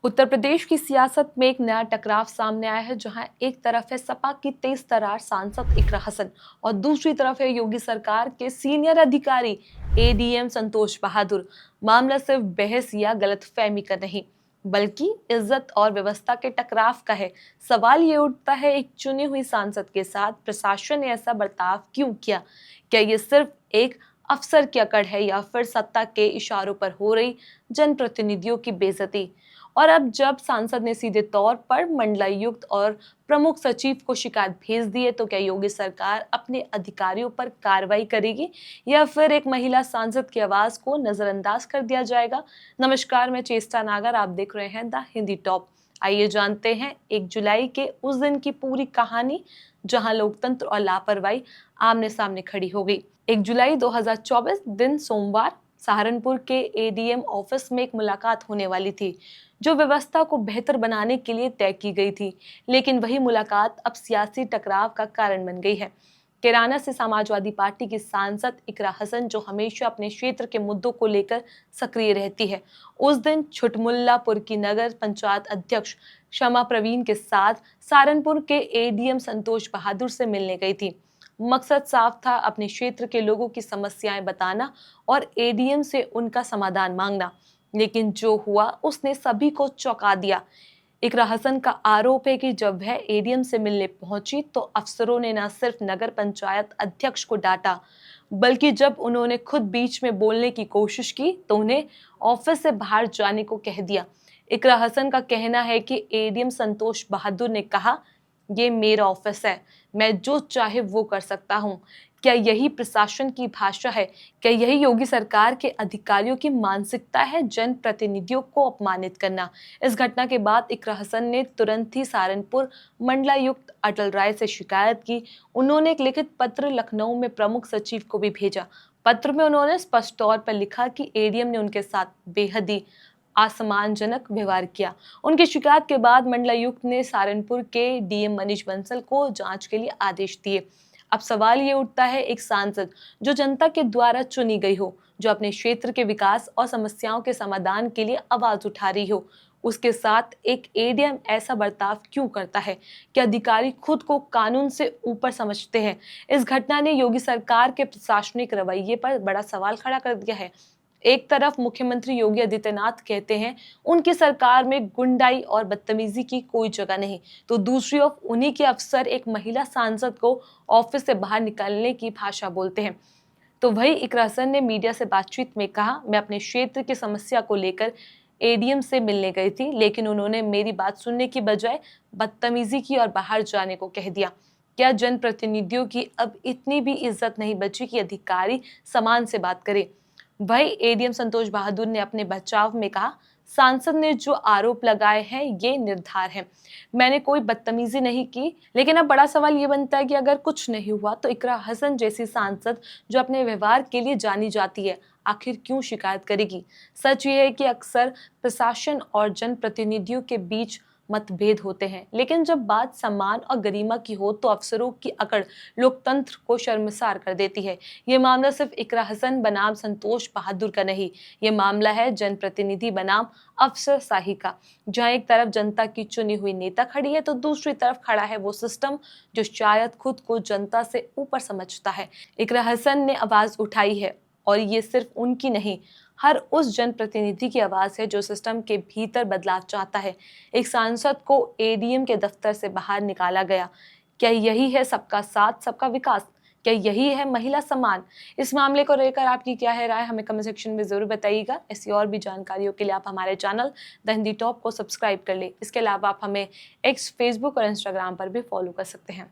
उत्तर प्रदेश की सियासत में एक नया टकराव सामने आया है, जहां एक तरफ है सपा की तेज तर्रार सांसद इकरा हसन और दूसरी तरफ है योगी सरकार के सीनियर अधिकारी एडीएम संतोष बहादुर। मामला सिर्फ बहस या गलतफहमी का नहीं, बल्कि इज्जत और व्यवस्था के टकराव का है। सवाल ये उठता है, एक चुनी हुई सांसद के साथ प्रशासन ने ऐसा बर्ताव क्यों किया? क्या ये सिर्फ एक अफसर की अकड़ है या फिर सत्ता के इशारों पर हो रही जनप्रतिनिधियों की बेइज्जती? और अब जब सांसद ने सीधे तौर पर मंडलायुक्त और प्रमुख सचिव को शिकायत भेज दी है, तो क्या योगी सरकार अपने अधिकारियों पर कार्रवाई करेगी या फिर एक महिला सांसद की आवाज को नजरअंदाज कर दिया जाएगा? नमस्कार, मैं चेष्टा नागर, आप देख रहे हैं द हिंदी टॉप। आइए जानते हैं 1 जुलाई के उस दिन की पूरी कहानी, जहां लोकतंत्र और लापरवाही आमने सामने खड़ी हो गई। 1 जुलाई 2024 दिन सोमवार सहारनपुर के एडीएम ऑफिस में एक मुलाकात होने वाली थी, जो व्यवस्था को बेहतर बनाने के लिए तय की गई थी। लेकिन वही मुलाकात अब सियासी टकराव का कारण बन गई है। कैराना से समाजवादी पार्टी की सांसद इकरा हसन, जो हमेशा अपने क्षेत्र के मुद्दों को लेकर सक्रिय रहती है, उस दिन छुटमुल्लापुर की नगर पंचायत अध्यक्ष क्षमा प्रवीण के साथ सहारनपुर के एडीएम संतोष बहादुर से मिलने गई थी। मकसद साफ था, अपने क्षेत्र के लोगों की समस्याएं बताना और एडीएम से उनका समाधान मांगना। लेकिन जो हुआ उसने सभी को चौंका दिया। इकरा हसन का आरोप है कि जब वह एडीएम से मिलने पहुंची तो अफसरों ने न सिर्फ नगर पंचायत अध्यक्ष को डांटा, बल्कि जब उन्होंने खुद बीच में बोलने की कोशिश की तो उन्हें ऑफिस से बाहर जाने को कह दिया। इकरा हसन का कहना है कि एडीएम संतोष बहादुर ने कहा, ये मेरा ऑफिस है, मैं जो चाहे वो कर सकता हूँ। क्या यही प्रशासन की भाषा है? क्या यही योगी सरकार के अधिकारियों की मानसिकता है, जनप्रतिनिधियों को अपमानित करना? इस घटना के बाद इकरा हसन ने तुरंत ही सहारनपुर मंडलायुक्त अटल राय से शिकायत की। उन्होंने एक लिखित पत्र लखनऊ में प्रमुख सचिव को भी भेजा। पत्र में उन्होंने स्पष्ट तौर पर लिखा कि एडीएम ने उनके साथ बेहद असम्मानजनक व्यवहार किया। उनकी शिकायत के बाद मंडलायुक्त ने सहारनपुर के डीएम मनीष बंसल को जांच के लिए आदेश दिए। अब सवाल ये उठता है, एक सांसद जो जनता के द्वारा चुनी गई हो, जो अपने क्षेत्र के विकास और समस्याओं के समाधान के लिए आवाज उठा रही हो, उसके साथ एक एडीएम ऐसा बर्ताव क्यों करता है? क्या अधिकारी खुद को कानून से ऊपर समझते हैं? इस घटना ने योगी सरकार के प्रशासनिक रवैये पर बड़ा सवाल खड़ा कर दिया है। एक तरफ मुख्यमंत्री योगी आदित्यनाथ कहते हैं उनकी सरकार में गुंडाई और बदतमीजी की कोई जगह नहीं, तो दूसरी ओर उन्हीं के अफसर एक महिला सांसद को ऑफिस से बाहर निकलने की भाषा बोलते हैं। तो वही इकरा हसन ने मीडिया से बातचीत में कहा, मैं अपने क्षेत्र की समस्या को लेकर एडीएम से मिलने गई थी, लेकिन उन्होंने मेरी बात सुनने की बजाय बदतमीजी की और बाहर जाने को कह दिया। क्या जनप्रतिनिधियों की अब इतनी भी इज्जत नहीं बची कि अधिकारी सम्मान से बात करे? वही एडीएम संतोष बहादुर ने अपने बचाव में कहा, सांसद ने जो आरोप लगाए हैं ये निर्धार है, मैंने कोई बदतमीजी नहीं की। लेकिन अब बड़ा सवाल ये बनता है कि अगर कुछ नहीं हुआ तो इकरा हसन जैसी सांसद, जो अपने व्यवहार के लिए जानी जाती है, आखिर क्यों शिकायत करेगी? सच ये है कि अक्सर प्रशासन और जनप्रतिनिधियों के बीच मतभेद होते हैं, लेकिन जब बात सम्मान और गरिमा की हो तो अफसरों की अकड़ लोकतंत्र को शर्मसार कर देती है। ये मामला सिर्फ इकरा हसन बनाम संतोष बहादुर का नहीं, ये मामला है जनप्रतिनिधि बनाम अफसरशाही का, जहाँ एक तरफ जनता की चुनी हुई नेता खड़ी है तो दूसरी तरफ खड़ा है वो सिस्टम जो शायद खुद को जनता से ऊपर समझता है। इकरा हसन ने आवाज उठाई है, और ये सिर्फ उनकी नहीं, हर उस जनप्रतिनिधि की आवाज है जो सिस्टम के भीतर बदलाव चाहता है। एक सांसद को एडीएम के दफ्तर से बाहर निकाला गया। क्या यही है सबका साथ सबका विकास? क्या यही है महिला सम्मान? इस मामले को लेकर आपकी क्या है राय, हमें कमेंट सेक्शन में जरूर बताइएगा। ऐसी और भी जानकारियों के लिए आप हमारे चैनल द हिंदी टॉप को सब्सक्राइब कर ले। इसके अलावा आप हमें एक्स, फेसबुक और इंस्टाग्राम पर भी फॉलो कर सकते हैं।